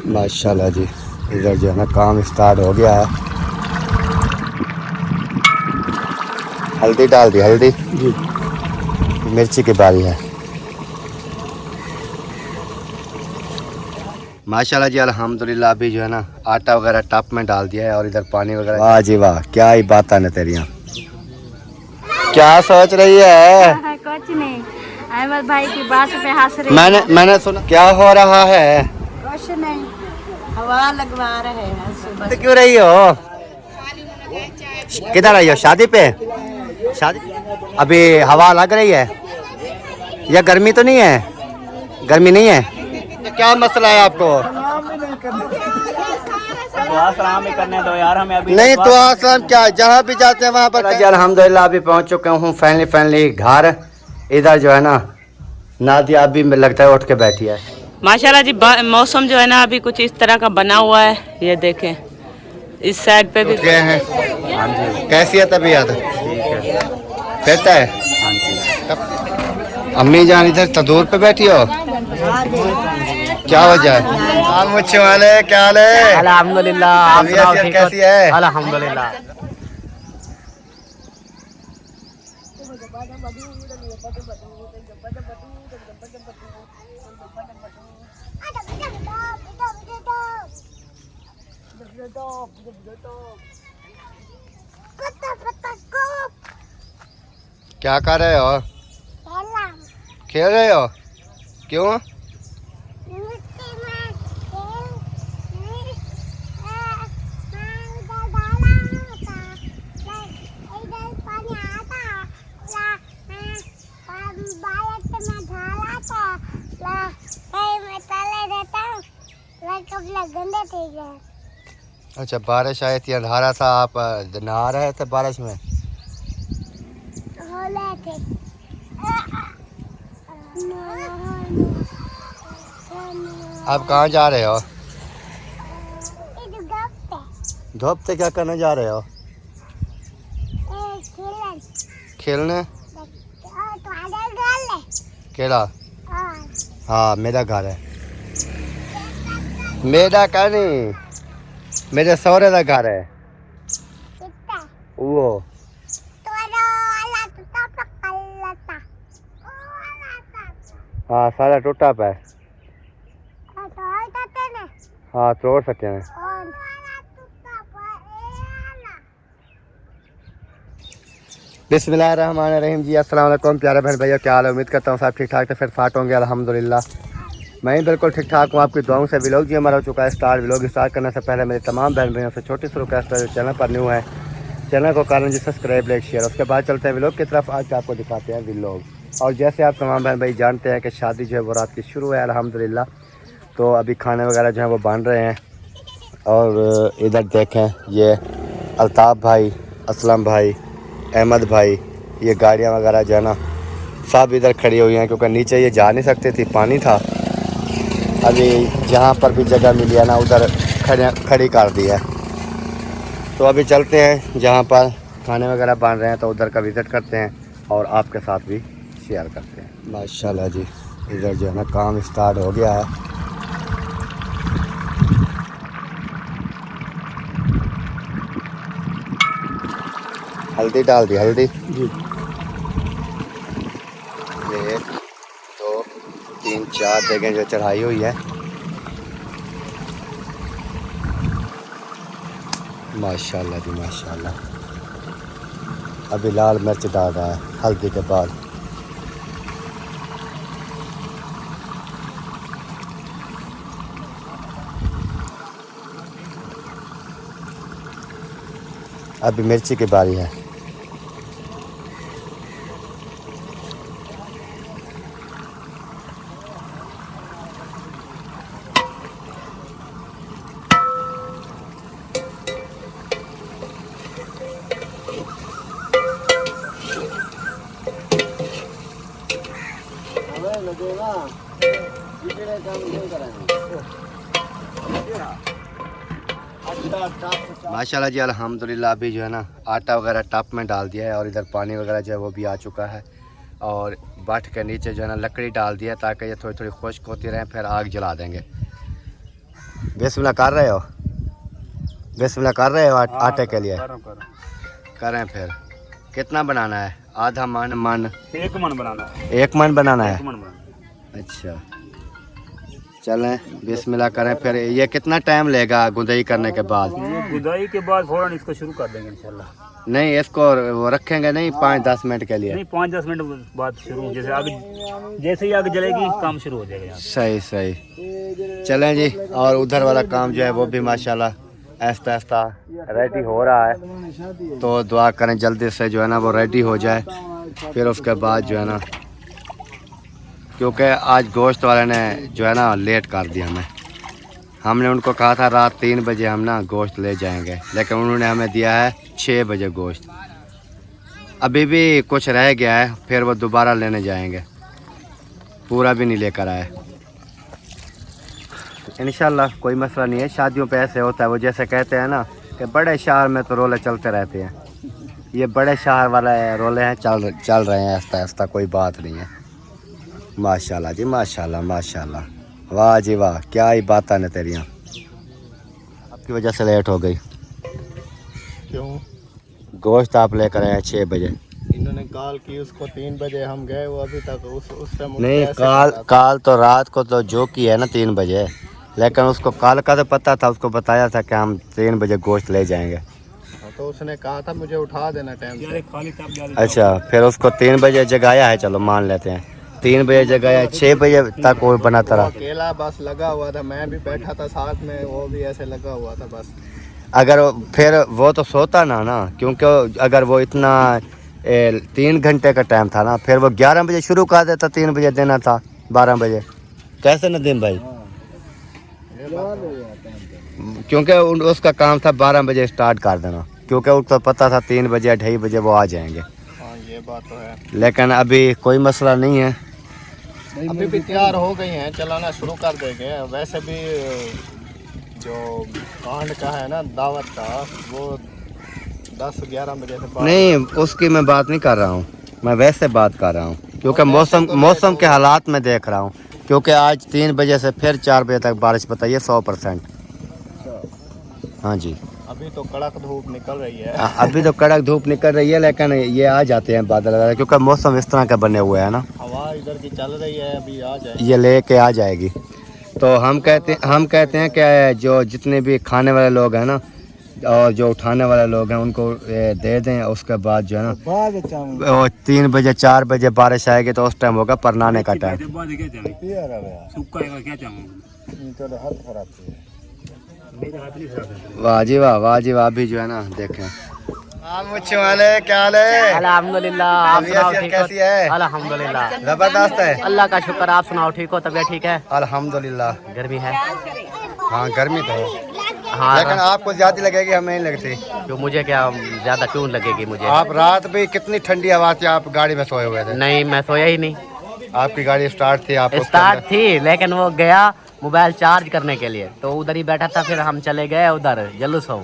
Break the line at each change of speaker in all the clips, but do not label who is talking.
माशाल्लाह जी, इधर जो है ना काम स्टार्ट हो गया है। हल्दी डाल दी, हल्दी जी, मिर्ची की बारी है। माशाल्लाह जी, अल्हम्दुलिल्लाह। अभी जो है ना आटा वगैरह टप में डाल दिया है और इधर पानी वगैरह। वाह जी वाह, क्या ही बात है तेरिया। क्या सोच रही है?
कुछ नहीं, अहमद भाई की बात पे हंस रही है।
मैंने सुना क्या हो रहा है?
कुछ नहीं, हवा लगवा रहे हैं सुबह।
तो क्यों रही हो? किधर आई हो? शादी पे? शादी अभी हवा लग रही है या गर्मी तो नहीं है? गर्मी नहीं है तो क्या मसला है आपको?
सलाम भी करने दो यार हमें अभी।
नहीं तो आसलाम क्या, जहाँ भी जाते हैं वहाँ पर। अल्हम्दुलिल्लाह अभी पहुँच चुके हूँ फाइनली घर। इधर जो है ना नादिया अभी लगता है उठ के बैठी है।
माशाल्लाह जी, मौसम जो है ना अभी कुछ इस तरह का बना हुआ है। ये देखें, इस साइड पे भी
उठ गए हैं।
हाँ जी
कैसी है तबीयत?
ठीक है।
फिट है?
हाँ जी।
अम्मी जान इधर तंदूर पे बैठी हो, क्या वजह है? मुझे वाले क्या हाल है?
अल्हम्दुलिल्लाह, आप सुनाओ
तबीयत
ठीक
कैसी
हो?
है?
अल्हम्दुलिल्लाह।
क्या कर रहे हो? खेल रहे हो? क्यों? अच्छा, बारिश आई थी, अंधारा था, आप नहा रहे थे बारिश में? आप कहाँ जा रहे हो? धूप से क्या करने जा रहे हो? खेलने? केड़ा? हाँ, मेरा घर है। मेरा का नहीं, मेरे सौरे का घर है वो। हाँ, सारा टूटा पे। हाँ, तोड़ सकते हैं। बिस्मिल्लाहिर्रहमानिर्रहीम जी, अस्सलाम वालेकुम प्यारे बहन भैया, क्या हाल है? उम्मीद करता हूँ सब ठीक ठाक, तो फिर फाट होंगे अल्हम्दुलिल्लाह। मैं ही बिल्कुल ठीक ठाक हूँ, आपकी दुआओं से। व्लॉग जी हमारा हो चुका है स्टार्ट। व्लॉग स्टार्ट करने से पहले मेरे तमाम बहन भैया से छोटी सी रिक्वेस्ट है, जो चैनल पर न्यू है चैनल को कारण जी सब्सक्राइब, लाइक, शेयर। उसके बाद चलते हैं व्लॉग की तरफ। आज आपको दिखाते हैं व्लॉग। और जैसे आप तमाम बहन भाई जानते हैं कि शादी जो है वो रात की शुरू है अल्हम्दुलिल्लाह। तो अभी खाने वगैरह जो है वो बन रहे हैं। और इधर देखें, ये अल्ताफ़ भाई, असलम भाई, अहमद भाई, ये गाड़ियाँ वगैरह जो है ना सब इधर खड़ी हुई हैं, क्योंकि नीचे ये जा नहीं सकती थी, पानी था। अभी जहाँ पर भी जगह मिली है ना उधर खड़ी कर दी है। तो अभी चलते हैं जहाँ पर खाने वगैरह बन रहे हैं, तो उधर का विज़िट करते हैं और आपके साथ भी शेयर करते हैं। माशाल्लाह जी, इधर जो है ना काम स्टार्ट हो गया है। हल्दी डाल दी, हल्दी जी। ये 1 2 3 4 जगह जो चढ़ाई हुई है। माशाल्लाह जी माशाल्लाह। अभी लाल मिर्च डाल रहा है हल्दी के बाद। अभी मिर्ची की बारी है। माशाल्लाह जी, अल्हम्दुलिल्लाह। अभी जो है ना आटा वगैरह टप में डाल दिया है और इधर पानी वगैरह जो है वो भी आ चुका है। और बट के नीचे जो है ना लकड़ी डाल दिया, ताकि ये थोड़ी थोड़ी खुश्क होती रहे, फिर आग जला देंगे। बिस्मिल्लाह कर रहे हो? बिस्मिल्लाह कर रहे हो आटे के लिए? करें फिर। कितना बनाना है? आधा मन?
1 मन बनाना है।
1 मन बनाना है?
1 मन बनाना।
अच्छा चलें बिस्मिल्लाह करें फिर। ये कितना टाइम लेगा गुदाई करने के बाद?
ये गुदाई के बाद फौरन इसको शुरू कर देंगे इंशाल्लाह।
नहीं इसको वो रखेंगे नहीं 5-10 मिनट के लिए?
नहीं 5-10 मिनट बाद शुरू, जैसे ही आग जलेगी काम शुरू हो जाएगा यहाँ।
सही सही। चलें जी। और उधर वाला काम जो है वो भी माशाल्लाह आहिस्ता आहिस्ता रेडी हो रहा है, तो दुआ करें जल्दी से जो है ना वो रेडी हो जाए। फिर उसके बाद जो है ना, क्योंकि आज गोश्त वाले ने जो है ना लेट कर दिया हमें। हमने उनको कहा था रात 3 बजे हम ना गोश्त ले जाएंगे, लेकिन उन्होंने हमें दिया है 6 बजे गोश्त। अभी भी कुछ रह गया है, फिर वो दोबारा लेने जाएंगे, पूरा भी नहीं लेकर आए। इंशाल्लाह कोई मसला नहीं है। शादियों पे ऐसे होता है, वो जैसे कहते हैं ना कि बड़े शहर में तो रोले चलते रहते हैं, ये बड़े शहर वाला रोले हैं, चल रहे हैं आहिस्ता आहिस्ता, कोई बात नहीं है। माशाल्लाह जी माशाल्लाह माशाल्लाह, वाह जी वाह, क्या ही बात है तेरियाँ। आपकी वजह से लेट हो गई।
क्यों?
गोश्त आप लेकर आए 6 बजे।
इन्होंने कॉल की उसको 3 बजे, हम गए, वो अभी तक उस टाइम
नहीं काल तो रात को तो जो की है ना 3 बजे, लेकिन उसको काल का तो पता था, उसको बताया था कि हम 3 बजे गोश्त ले जाएंगे।
तो उसने कहा था मुझे उठा देना टाइम से।
अच्छा फिर उसको 3 बजे जगाया है, चलो मान लेते हैं 3 बजे जगाया, 6 बजे तक वो बनाता रहा।
अकेला बस लगा हुआ था, मैं भी बैठा था साथ में, वो भी ऐसे लगा हुआ था बस।
अगर फिर वो तो सोता ना, क्योंकि अगर वो इतना 3 घंटे का टाइम था ना, फिर वो 11 बजे शुरू कर देता, 3 बजे देना था 12 बजे, कैसे नदीम भाई? क्योंकि उसका काम था 12 बजे स्टार्ट कर देना, क्योंकि उसको पता था 3 बजे 2:30 बजे वो आ जाएंगे।
हाँ ये बात तो है।
लेकिन अभी कोई मसला नहीं है,
अभी भी तैयार हो गई हैं, चलाना शुरू कर देंगे। वैसे भी जो कांड का है ना दावत का, वो 10-11 बजे से बाद।
नहीं उसकी मैं बात नहीं कर रहा हूँ, मैं वैसे बात कर रहा हूँ, क्योंकि मौसम के हालात में देख रहा हूँ, क्योंकि आज 3 बजे से फिर 4 बजे तक बारिश बताइए 100%। हाँ जी
अभी तो कड़क धूप निकल रही है।
अभी तो कड़क धूप निकल रही है, लेकिन ये आ जाते हैं बादल वगैरह, क्योंकि मौसम इस तरह का बने हुए है ना,
हवा इधर की चल रही है, अभी आ जाए,
ये लेके आ जाएगी। तो हम कहते हैं कि जो जितने भी खाने वाले लोग हैं ना और जो उठाने वाले लोग हैं उनको दे दें, उसके बाद जो है ना 3 बजे 4 बजे बारिश आएगी तो उस टाइम होगा परनाने का टाइम। वाह जी वाह, वाह जी वाह। अभी जो है ना देखें वाले क्या हाल है?
अल्हम्दुलिल्लाह, आप सुनाओ ठीक हो?
कैसी है?
अल्हम्दुलिल्लाह
जबरदस्त है,
अल्लाह का शुक्र। आप सुनाओ ठीक हो? तबीयत ठीक है?
अल्हम्दुलिल्लाह।
गर्मी है?
हाँ गर्मी तो है,
हाँ
लेकिन आपको ज्यादा लगेगी, हमें नहीं लगती।
जो मुझे क्या ज्यादा क्यों लगेगी मुझे?
आप रात भी कितनी ठंडी हवा थी, आप गाड़ी में सोए हुए थे?
नहीं मैं सोया ही नहीं।
आपकी गाड़ी स्टार्ट थी? आप
स्टार्ट थी, लेकिन वो गया मोबाइल चार्ज करने के लिए, तो उधर ही बैठा था। फिर हम चले गए उधर जलूस हो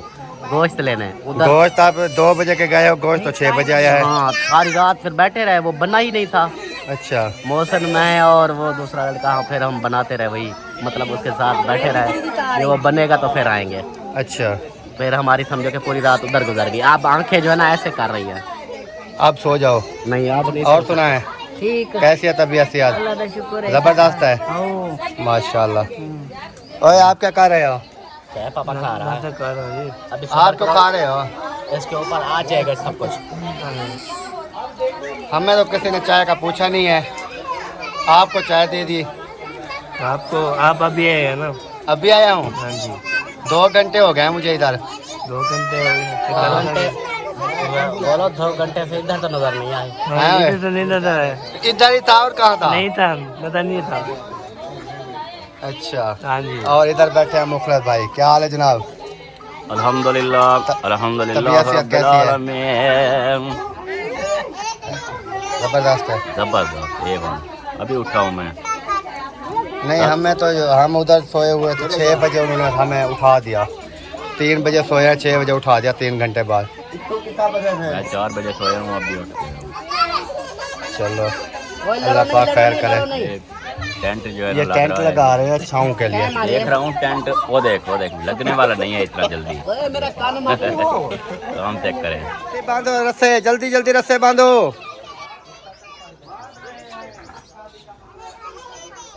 गोश्त लेने उधर।
गोश्त आप 2 बजे के गए हो, गोश्त तो 6 बजे आया है।
हाँ सारी रात फिर बैठे रहे, वो बना ही नहीं था।
अच्छा
मौसम में और वो दूसरा लड़का, फिर हम बनाते रहे, वही मतलब उसके साथ बैठे रहे, ये वो बनेगा तो फिर आएंगे।
अच्छा
फिर हमारी समझो कि पूरी रात उधर गुजर गई। आप आंखें जो है ना ऐसे कर रही है।
आप सो जाओ।
नहीं आप नहीं।
और सुना है
ठीक
कैसी है तबीयत से? आज
अल्लाह का शुक्र है,
जबरदस्त है माशाल्लाह। ओए आप क्या कर रहे हो?
क्या पापा खा रहा है? अभी
आप तो खा रहे हो,
इसके ऊपर आ जाएगा सब कुछ।
हमें तो किसी ने चाय का पूछा नहीं है, आपको चाय दे दी।
आपको आप अभी आए हैं ना?
अभी आया हूँ।
हाँ जी
2 घंटे हो गए मुझे इधर।
2 घंटे
बोलो 2 घंटे से इधर तो नजर नहीं आए।
हैं?
तो नहीं नजर है।
इधर ही था और कहाँ था?
नहीं था, नजर नहीं था।
अच्छा
हाँ जी।
और इधर बैठे हैं मुखलत भाई, क्या हाल है जनाब?
अल्हम्दुलिल्लाह अल्हम्दुलिल्लाह
तबीयत कैसी है? जबरदस्त है।
जबरदस्त एवं। अभी उठा हूँ मैं।
नहीं हमें तो हम उधर सोए हुए थे, 6 बजे उन्होंने हमें उठा दिया। 3 बजे सोया, 6 बजे उठा दिया 3 घंटे बाद।
मैं 4 बजे सोया हूँ, अभी उठ गया हूँ।
चलो अल्लाह पाक खैर करे।
टेंट जो है
ये
लग
टेंट
रहा है।
लगा रहे हैं छाँव के लिए।
देख रहा हूँ टेंट, वो देख लगने वाला नहीं है इतना जल्दी। तो हम चेक करें।
बांधो रस्से, जल्दी जल्दी रस्से बांधो।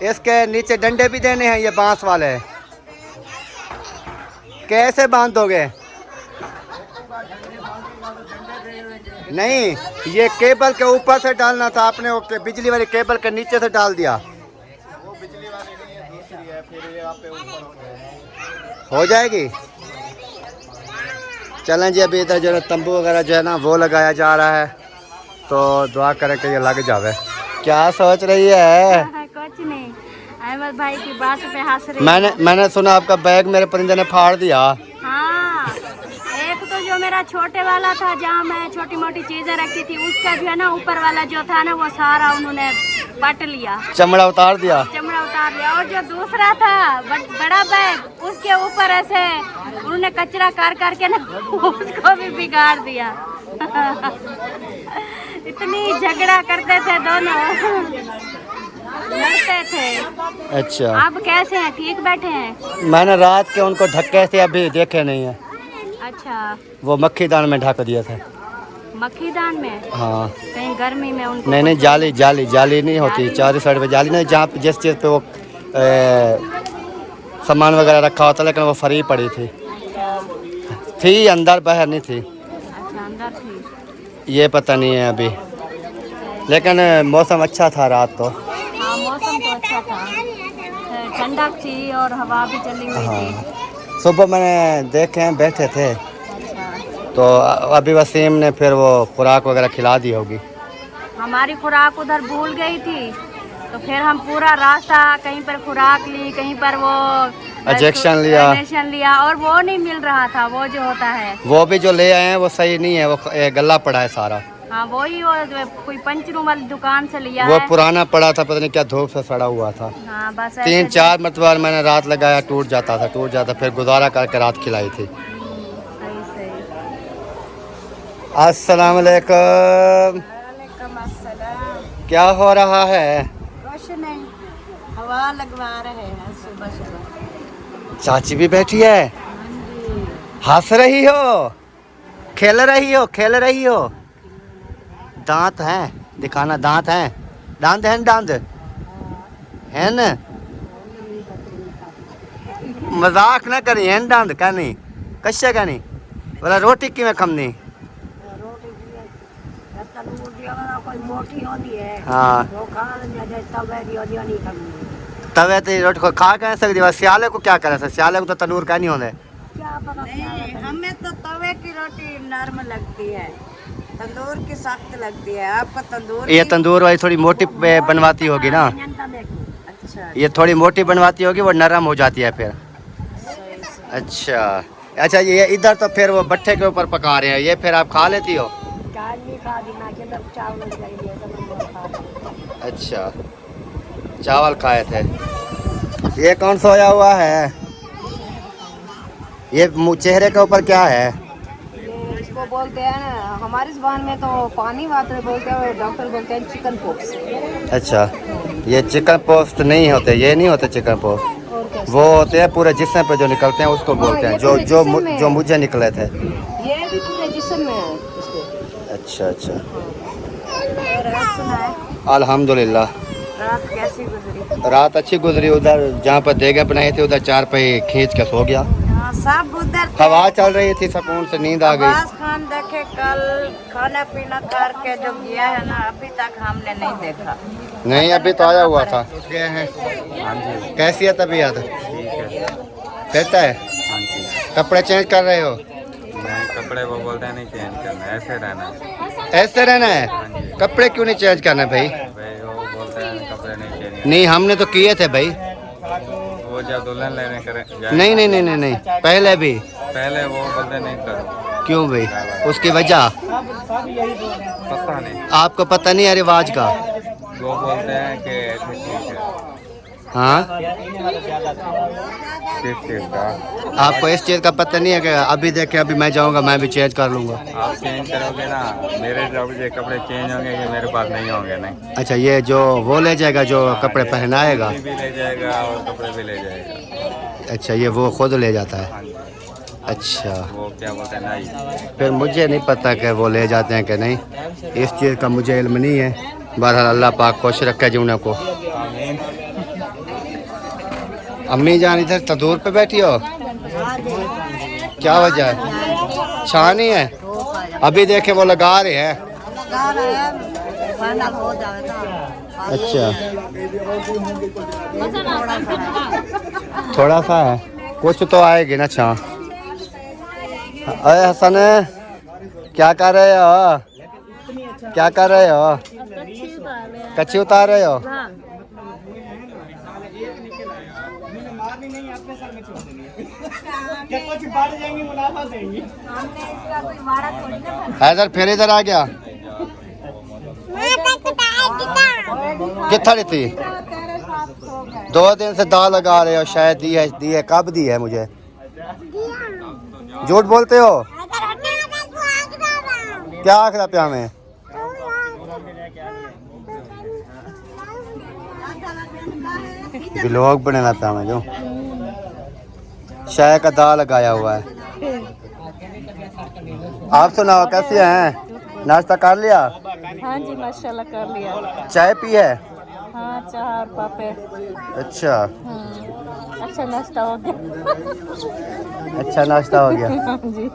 इसके नीचे डंडे भी देने हैं, ये बांस वाले। कैसे बांधोगे? नहीं, ये केबल के ऊपर से डालना था आपने, वो बिजली वाली केबल के नीचे से डाल दिया।
वो बिजली वाली नहीं है, दूसरी है, फिर ये आप पे ऊपर
हो जाएगी। चलें जी, अभी इधर जो है तंबू वगैरह जो है ना वो लगाया जा रहा है, तो दुआ करें कि ये लग जावे। क्या सोच रही है?
कुछ नहीं, अहमद भाई की बात पे हंस रही।
मैंने सुना आपका बैग मेरे परिंदे ने फाड़ दिया।
हाँ, एक तो जो मेरा छोटे वाला था जहाँ मैं छोटी मोटी चीजें रखी थी, उसका जो है ना ऊपर वाला जो था ना वो सारा उन्होंने पट लिया,
चमड़ा उतार दिया।
चमड़ा उतार लिया। और जो दूसरा था बड़ा बैग, उसके ऊपर ऐसे उन्होंने कचरा कर करके ना उसको भी बिगाड़ दिया। इतनी झगड़ा करते थे दोनों, लड़ते थे।
अच्छा,
आप कैसे हैं? ठीक बैठे हैं?
मैंने रात के उनको ढके थे, अभी देखे नहीं है।
अच्छा,
वो मक्खीदान में ढक दिया था।
मक्खीदान में?
हाँ।
कहीं गर्मी में उनको?
नहीं, जाली नहीं होती, चारों साइड पे जाली नहीं, जहाँ पे जिस चीज़ पे वो सामान वगैरह रखा होता, लेकिन वो फ्री पड़ी थी अंदर, बाहर नहीं थी।
अच्छा, अंदर थी।
ये पता नहीं है अभी, लेकिन मौसम अच्छा था रात तो।
हाँ, मौसम तो अच्छा था, ठंडक थी और हवा भी चली हुई थी।
सुबह मैंने देखे हैं बैठे थे,
अच्छा,
तो अभी वसीम ने फिर वो खुराक वगैरह खिला दी होगी।
हमारी खुराक उधर भूल गई थी, तो फिर हम पूरा रास्ता कहीं पर खुराक ली, कहीं पर वो
इंजेक्शन
लिया और वो नहीं मिल रहा था, वो जो होता है।
वो भी जो ले आए हैं वो सही नहीं है, वो गला पड़ा है सारा।
हाँ, वही वो कोई पंचरूम वाली दुकान से लिया
वो
है।
पुराना पड़ा था, पता नहीं क्या धूप से सड़ा हुआ था।
हाँ, बस
3-4 मतलब मैंने रात लगाया, टूट जाता, फिर गुजारा करके रात खिलाई थी।
सही सही।
अस्सलाम वालेकुम।
वालेकुम अस्सलाम।
क्या हो रहा है?
कुछ नहीं, हवा लगवा रहे हैं सुबह सुबह।
चाची भी बैठी है, हंस रही हो, खेल रही हो। दांत हैं, दिखाना दांत हैं, दांत है न, मजाक ना करी है दांत कहनी, कश्या कहनी बोला रोटी किमें खमनी। हाँ, तवे ते रोटी को खा कह सकती है, सियाले को क्या करे, सियाले को तो तनूर का नहीं होने।
हमें तो तवे की रोटी नरम लगती है, तंदूर की सख्त लगती है। आपको तंदूर?
ये तंदूर वाली थोड़ी मोटी बनवाती होगी ना।
अच्छा,
ये थोड़ी मोटी बनवाती होगी, वो नरम हो जाती है फिर। अच्छा, ये इधर तो फिर वो भट्ठे के ऊपर पका रहे हैं, ये फिर आप खा लेती हो? अच्छा, चावल खाए थे। ये कौन सोया हुआ है? ये चेहरे के ऊपर क्या है?
इसको बोलते हैं ना हमारी जुबान में तो पानी वाटर बोलते हैं, डॉक्टर बोलते हैं चिकन पॉक्स।
अच्छा, ये चिकन पॉक्स नहीं होते, ये नहीं होते चिकन पॉक्स, वो होते हैं पूरे जिस्म पे जो निकलते हैं उसको बोलते हैं, जो मुझे निकले थे।
ये भी पूरे जिस्म में है इसको।
अच्छा।
रात सुनाए?
अल्हम्दुलिल्लाह,
रात कैसी गुजरी?
रात अच्छी गुजरी। उधर जहाँ पर देगे बनाई थी उधर 4 पे खींच के सो गया।
हाँ, सब उधर
हवा चल रही थी, सुकून से नींद आ गई।
आवाज खान देखे, कल खाना पीना करके जो गया है ना, अभी तक हमने नहीं देखा।
नहीं, अभी तो आया हुआ था। गए हैं। कैसी है तबीयत? फिट है? कपड़े चेंज कर रहे हो?
कपड़े वो बोलते हैं नहीं चेंज करना, ऐसे रहना है।
ऐसे रहना है? कपड़े क्यों नहीं चेंज करना भाई?
भाई वो बोलते हैं कपड़े नहीं चेंज
नहीं, हमने तो किए थे भाई।
वो जब दुल्हन लेने करे
नहीं, पहले भी।
पहले वो बोलते नहीं करो।
क्यों भाई? उसकी वजह
पता नहीं,
आपको पता नहीं है रिवाज का?
वो बोलते हैं कि ऐसे ठीक है।
हाँ,
किस चीज़ का?
आपको इस चीज़ का पता नहीं है कि अभी देखे अभी मैं जाऊंगा मैं भी चेंज कर लूंगा।
आप चेंज करोगे ना, मेरे जब ये कपड़े चेंज होंगे ये मेरे पास नहीं होंगे नहीं।
अच्छा, ये जो वो ले जाएगा जो कपड़े पहनाएगा।
भी ले जाएगा और कपड़े भी ले जाएगा।
अच्छा, ये वो खुद ले जाता है।
हाँ जी।
अच्छा,
वो क्या बोलते हैं नहीं।
फिर मुझे नहीं पता कि वो ले जाते हैं कि नहीं, इस चीज़ का मुझे इल्म नहीं है। बहरहाल अल्लाह पाक खुश रखे जी उन्हें को।
आमीन।
अम्मी जान इधर तंदूर पे बैठी हो, क्या वजह है? छा नहीं है? अभी देखे वो लगा रहे हैं। अच्छा, थोड़ा सा है, कुछ तो आएगी ना छा। अरे हसन, क्या कर रहे हो? क्या कर रहे हो? कच्ची उतार रहे हो? हैदर फिर इधर आ गया। कितना थी? 2 दिन से दाल लगा रहे हो, शायद दी है। कब दी है मुझे? झूठ बोलते हो। क्या आखिर प्या में? व्लॉग बनाना था मैं जो शाय का दाल लगाया हुआ है। आप सुनाओ कैसे हैं? नाश्ता कर लिया?
हाँ जी माशाल्लाह कर लिया।
चाय पी है?
हाँ, चाय और पापे।
अच्छा,
अच्छा नाश्ता हो गया।
अच्छा नाश्ता हो गया।
हाँ जी।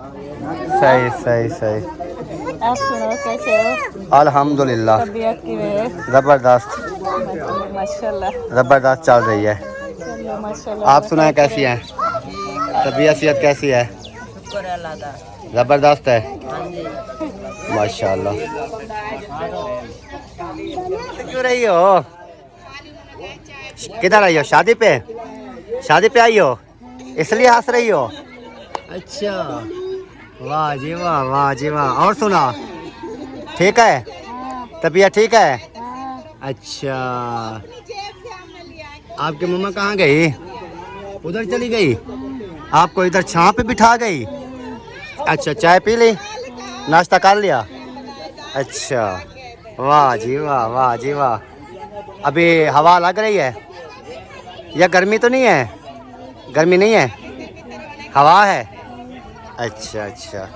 सही सही सही।
आप सुनाओ कैसे हो?
अल्हम्दुलिल्लाह
तबीयत की है?
ज़बरदस्त
माशाल्लाह
ज़बरदस्त चल रही है।
चलो माशाल्लाह।
आप सुनाएं कैसी हैं? तबीयत सेहत कैसी है? ज़बरदस्त है माशाल्लाह। क्यों रही हो? किधर आई हो? शादी पे? शादी पे आई हो इसलिए हंस रही हो? अच्छा, वाह जी वाह, वाह जी वाह। और सुना, ठीक है? तबीयत ठीक है? अच्छा, आपकी मम्मा कहाँ गई? उधर चली गई? आपको इधर छांव पे बिठा गई? अच्छा, चाय पी ली? नाश्ता कर लिया? अच्छा, वाह जी वाह, वाह जी वाह। अभी हवा लग रही है या गर्मी तो नहीं है? गर्मी नहीं है, हवा है। अच्छा अच्छा,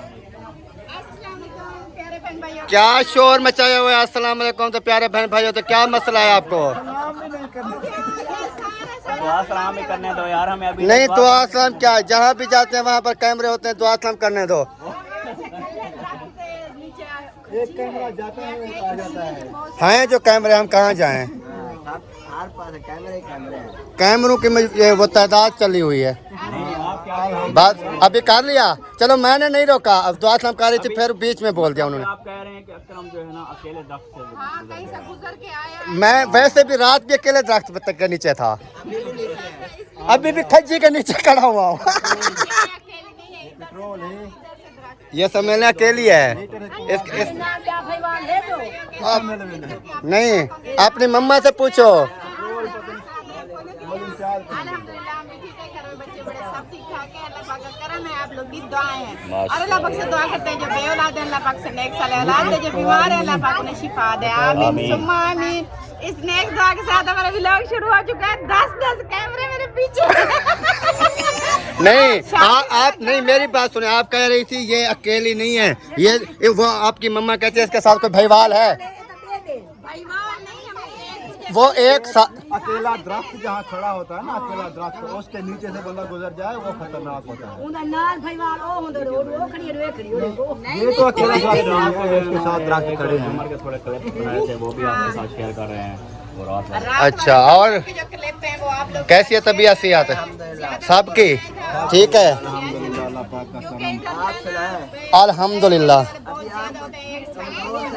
क्या शोर मचाया हुआ है? अस्सलाम वालेकुम। तो प्यारे बहन भाइयों, तो क्या मसला है आपको?
दुआ सलाम ही करने दो यार हमें अभी।
नहीं, दुआ सलाम क्या, जहाँ भी जाते हैं वहाँ पर कैमरे होते हैं, दुआ सलाम करने दो। एक कैमरा जाता है, एक आ जाता है जो कैमरे, हम कहाँ जाएं? कैमरों की ये वो तादाद चली हुई है। बात अभी कर लिया, चलो मैंने नहीं रोका। अब दुआ सलाम कर रही थी, फिर बीच में बोल दिया उन्होंने।
आप कह रहे हैं कि अकरम जो है ना अकेले दख्त से
मैं वैसे भी रात भी अकेले दरख्त के नीचे था, अभी भी खज्जी के नीचे खड़ा हुआ हूँ। ये सब मैंने अकेली है। नहीं, अपनी मम्मा से पूछो।
आप लोग की दुआएं हैं और अल्लाह पाक से दुआ करते हैं जो बेऔलाद है अल्लाह पाक से नेक साले औलाद दे, जो बीमार है अल्लाह पाक उन्हें शिफा दे। आमीन सुम्मा आमीन। इस नेक दुआ के साथ हमारा व्लॉग शुरू हो चुका है। 10 कैमरे मेरे पीछे।
नहीं, आप नहीं, मेरी बात सुने। आप कह रही थी ये अकेली नहीं है, ये वो आपकी मम्मा कहती है इसके साथ कोई भाईवाल है। वो एक
अकेला दरख्त जहाँ खड़ा होता है ना, अकेला दरख्त, उसके नीचे से बंदा गुजर जाए वो खतरनाक होता है। ये तो अकेला दरख्त नहीं है, उसके साथ दरख्त खड़े हैं।
उम्र के थोड़े क्लिप बनाए थे वो भी आपके साथ शेयर कर रहे हैं।
अच्छा, और कैसी है तबीयत सेहत सबकी? ठीक है अल्हम्दुलिल्लाह।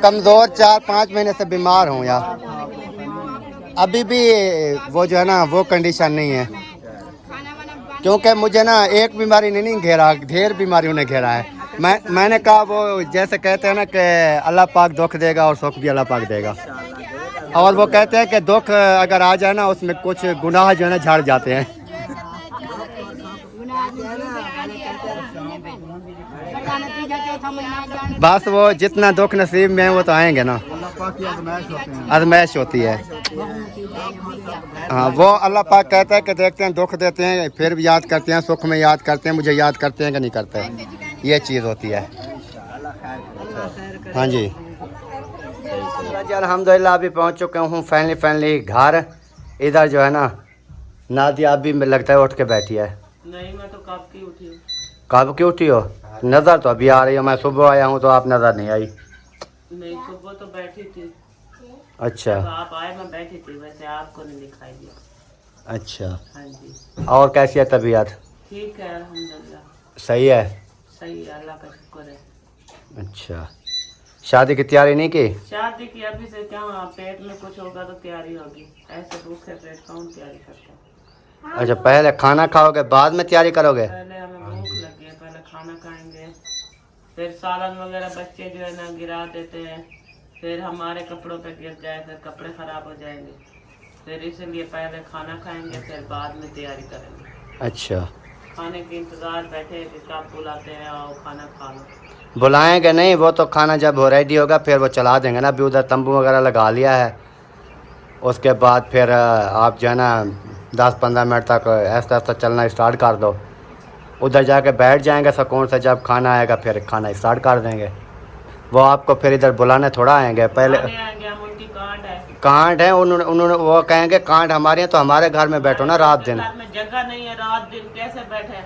कमज़ोर 4-5 महीने से बीमार हूँ यार। अभी भी वो जो है ना वो कंडीशन नहीं है, क्योंकि मुझे ना एक बीमारी नहीं घेरा, ढेर बीमारियों ने घेरा है। मैंने कहा वो जैसे कहते हैं ना कि अल्लाह पाक दुख देगा और सुख भी अल्लाह पाक देगा। और वो कहते हैं कि दुख अगर आ जाए ना उसमें कुछ गुनाह जो है ना झड़ जाते हैं। बस वो जितना दुख नसीब में है वो तो आएंगे ना, आजमाइश होती है। हाँ वो अल्लाह पाक कहता है कि देखते हैं दुख देते हैं फिर भी याद करते हैं, सुख में याद करते हैं, मुझे याद करते हैं कि नहीं करते, ये चीज़ होती है। हाँ जी जी अल्हम्दुलिल्लाह अभी पहुंच चुका हूँ फाइनली घर। इधर जो है ना नादिया अभी लगता है उठ के बैठी है।
नहीं मैं तो कब की उठी हूँ।
कब की उठी हो? नज़र तो अभी आ रही हो, मैं सुबह आया हूँ तो आप नज़र नहीं आई।
नहीं सुबह तो बैठी थी।
अच्छा
तो आप आए मैं बैठी थी, वैसे आपको नहीं दिखाई दिया।
अच्छा
हाँ जी।
और कैसी है तबीयत?
ठीक है अल्हम्दुलिल्लाह।
सही है?
सही है अल्लाह का शुक्र है।
अच्छा शादी की तैयारी नहीं की?
शादी की अभी से क्या, पेट में कुछ होगा तो तैयारी होगी, ऐसे भूखे पेट कौन तैयारी करता है।
अच्छा पहले खाना खाओगे बाद में तैयारी करोगे?
पहले हमें भूख लगी है, पहले खाना खाएंगे, फिर सालन वगैरह बच्चे जो है ना गिरा देते हैं, फिर हमारे कपड़ों पे गिर जाए फिर कपड़े ख़राब हो जाएंगे, फिर इसलिए पहले खाना खाएंगे फिर बाद में तैयारी करेंगे।
अच्छा
खाने के इंतज़ार बैठे जिसका आप बुलाते हैं आओ खाना खा लो।
बुलाएंगे नहीं, वो तो खाना जब हो रेडी होगा फिर वो चला देंगे ना। अभी उधर तंबू वगैरह लगा लिया है, उसके बाद फिर आप जो है ना 10-15 मिनट तक ऐसा ऐसा चलना स्टार्ट कर दो, उधर जाके बैठ जाएंगे सुकून से, जब खाना आएगा फिर खाना स्टार्ट कर देंगे। वो आपको फिर इधर बुलाने थोड़ा आएंगे, पहले
आएंगे हम, उनकी कांड है।
कांड है उन्होंने वो कहेंगे कांड हमारे हैं तो हमारे घर में बैठो ना रात दिन।
घर में जगह नहीं है, रात दिन कैसे बैठे,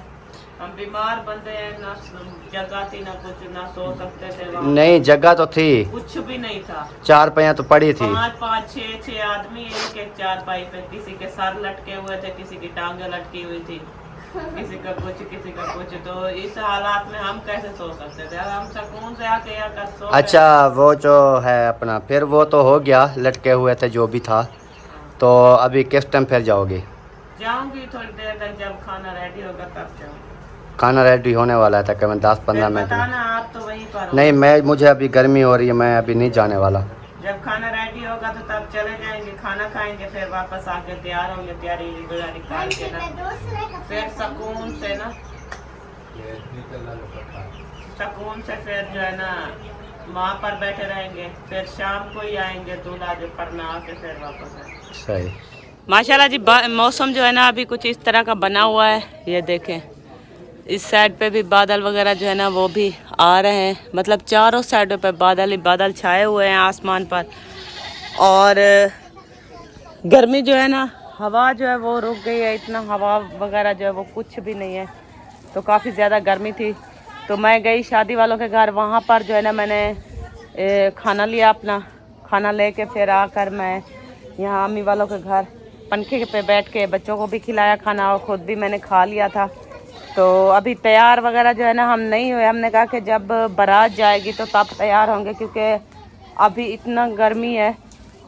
हम बीमार बंदे हैं, ना जगह थी ना कुछ, ना सो सकते थे वहाँ।
नहीं जगह तो थी,
कुछ भी नहीं था,
4 पहिया तो पड़ी थी।
5-5-6 आदमी एक एक चारपाई पे, किसी के सर लटके हुए थे, किसी की टांगे लटकी हुई थी, किसी का कुछ। तो इस हालात में हम कैसे सो सकते थे? हम सुकून से आके यहाँ का सो।
अच्छा वो जो है अपना फिर वो तो हो गया, लटके हुए थे जो भी था, तो अभी किस टाइम फिर जाओगी?
जाऊंगी थोड़ी देर तक, जब खाना रेडी होगा तब जाऊंगी।
खाना रेडी होने वाला है तकरीबन 10-15 मिनट में।
बताना आप तो वहीं पर हो।
नहीं मुझे अभी गर्मी हो रही है, मैं अभी नहीं जाने वाला।
जब खाना रेडी होगा तो तब चले जाएंगे, खाना खाएंगे, फिर वापस आके तैयार होंगे, तैयारी निकाल के ना फिर सुकून से ना, सुकून से फिर जो है ना वहाँ पर बैठे रहेंगे, फिर शाम को ही आएंगे दूल्हा जो पढ़ना आके फिर वापस आएंगे।
सही
माशाल्लाह जी मौसम जो है ना अभी कुछ इस तरह का बना हुआ है, ये देखें इस साइड पे भी बादल वगैरह जो है ना वो भी आ रहे हैं, मतलब चारों साइडों पे बादल ही बादल छाए हुए हैं आसमान पर। और गर्मी जो है ना, हवा जो है वो रुक गई है, इतना हवा वगैरह जो है वो कुछ भी नहीं है, तो काफ़ी ज़्यादा गर्मी थी। तो मैं गई शादी वालों के घर, वहाँ पर जो है ना मैंने खाना लिया, अपना खाना लेके फिर आकर मैं यहाँ अम्मी वालों के घर पंखे पे बैठ के बच्चों को भी खिलाया खाना और ख़ुद भी मैंने खा लिया था। तो अभी तैयार वगैरह जो है ना हम नहीं हुए, हमने कहा कि जब बारात जाएगी तो तब तैयार होंगे, क्योंकि अभी इतना गर्मी है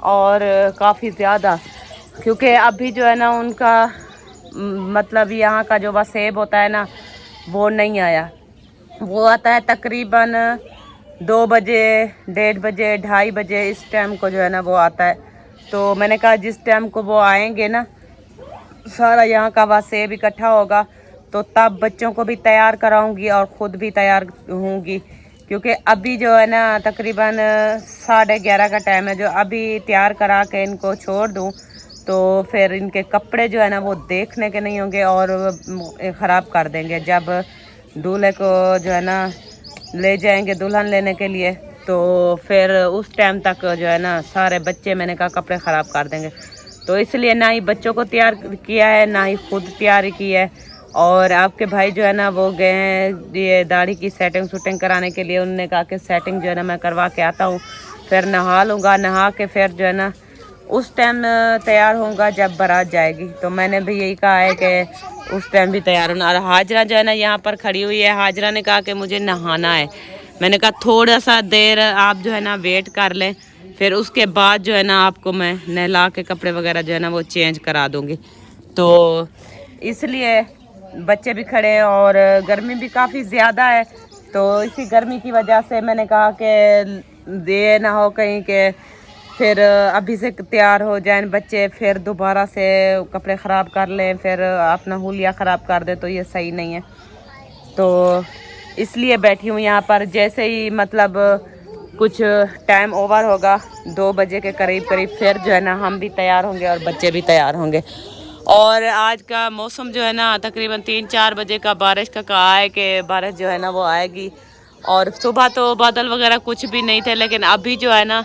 और काफ़ी ज़्यादा, क्योंकि अभी जो है ना उनका मतलब यहाँ का जो वसेब होता है ना वो नहीं आया, वो आता है तकरीबन 2 बजे, 1:30 बजे, 2:30 बजे, इस टाइम को जो है ना वो आता है। तो मैंने कहा जिस टाइम को वो आएंगे ना सारा यहाँ का वसेब इकट्ठा होगा तो तब बच्चों को भी तैयार कराऊंगी और ख़ुद भी तैयार होंगी, क्योंकि अभी जो है ना तकरीबन 11:30 का टाइम है, जो अभी तैयार करा के इनको छोड़ दूँ तो फिर इनके कपड़े जो है ना वो देखने के नहीं होंगे और ख़राब कर देंगे। जब दूल्हे को जो है ना ले जाएंगे दुल्हन लेने के लिए तो फिर उस टाइम तक जो है ना सारे बच्चे मैंने कहा कपड़े ख़राब कर देंगे। तो इसलिए ना ही बच्चों को तैयार किया है ना ही खुद तैयारी की है। और आपके भाई जो है ना वो गए हैं ये दाढ़ी की सेटिंग शूटिंग कराने के लिए, उन्होंने कहा कि सेटिंग जो है ना मैं करवा के आता हूँ, फिर नहा लूँगा, नहा के फिर जो है ना उस टाइम तैयार होऊंगा जब बारात जाएगी। तो मैंने भी यही कहा है कि उस टाइम भी तैयार होना। और हाजरा जो है ना यहाँ पर खड़ी हुई है, हाजरा ने कहा कि मुझे नहाना है। मैंने कहा थोड़ा सा देर आप जो है ना वेट कर लें, फिर उसके बाद जो है ना आपको मैं नहला के कपड़े वगैरह जो है ना वो चेंज करा दूँगी। तो इसलिए बच्चे भी खड़े हैं और गर्मी भी काफ़ी ज़्यादा है, तो इसी गर्मी की वजह से मैंने कहा कि ये ना हो कहीं के फिर अभी से तैयार हो जाए बच्चे, फिर दोबारा से कपड़े ख़राब कर लें, फिर अपना हुलिया ख़राब कर दे, तो ये सही नहीं है। तो इसलिए बैठी हूँ यहाँ पर। जैसे ही मतलब कुछ टाइम ओवर होगा 2 बजे के करीब फिर जो है ना हम भी तैयार होंगे और बच्चे भी तैयार होंगे। और आज का मौसम जो है ना तकरीबन 3-4 बजे का बारिश का कहा है कि बारिश जो है ना वो आएगी। और सुबह तो बादल वगैरह कुछ भी नहीं थे, लेकिन अभी जो है ना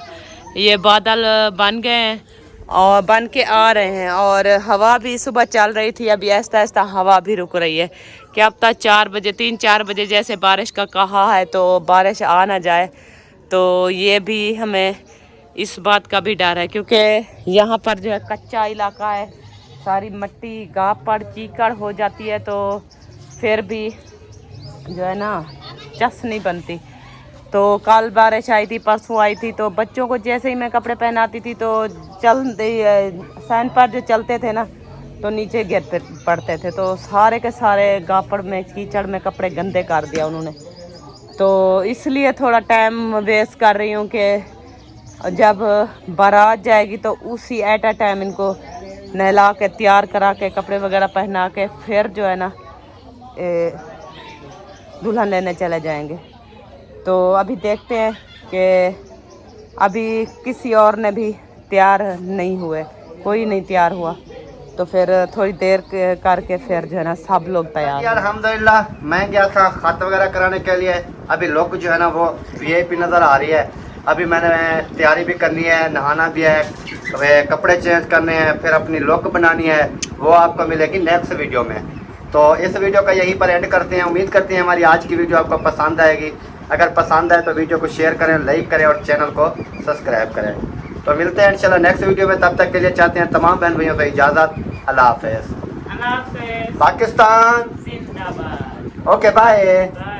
ये बादल बन गए हैं और बन के आ रहे हैं। और हवा भी सुबह चल रही थी, अभी आहिस्ता आहिस्ता हवा भी रुक रही है कि अब तक 3-4 बजे जैसे बारिश का कहा है तो बारिश आ ना जाए। तो ये भी हमें इस बात का भी डर है, क्योंकि यहाँ पर जो है कच्चा इलाका है, सारी मिट्टी गापड़ चीकड़ हो जाती है, तो फिर भी जो है ना चस नहीं बनती। तो कल बारिश आई थी, परसों आई थी, तो बच्चों को जैसे ही मैं कपड़े पहनाती थी तो सैन पर जो चलते थे ना तो नीचे गिर पड़ते थे, तो सारे के सारे गापड़ में कीचड़ में कपड़े गंदे कर दिया उन्होंने। तो इसलिए थोड़ा टाइम वेस्ट कर रही हूँ कि जब बारात जाएगी तो उसी एट अ टाइम इनको नहला के तैयार करा के कपड़े वगैरह पहना के फिर जो है ना दुल्हन लेने चले जाएंगे। तो अभी देखते हैं कि अभी किसी और ने भी तैयार नहीं हुए, कोई नहीं तैयार हुआ, तो फिर थोड़ी देर करके फिर जो है ना सब लोग तैयार।
अल्हम्दुलिल्लाह मैं गया था खत वगैरह कराने के लिए। अभी लुक जो है ना वो वीआईपी नज़र आ रही है। अभी मैंने तैयारी भी करनी है, नहाना भी है, वे कपड़े चेंज करने हैं, फिर अपनी लुक बनानी है, वो आपको मिलेगी नेक्स्ट वीडियो में। तो इस वीडियो का यहीं पर एंड करते हैं। उम्मीद करते हैं हमारी आज की वीडियो आपको पसंद आएगी। अगर पसंद आए तो वीडियो को शेयर करें, लाइक करें और चैनल को सब्सक्राइब करें। तो मिलते हैं इंशाल्लाह नेक्स्ट वीडियो में। तब तक के लिए चाहते हैं तमाम बहन भाइयों से इजाज़त। अल्लाह हाफ़िज़। पाकिस्तान। Okay bye.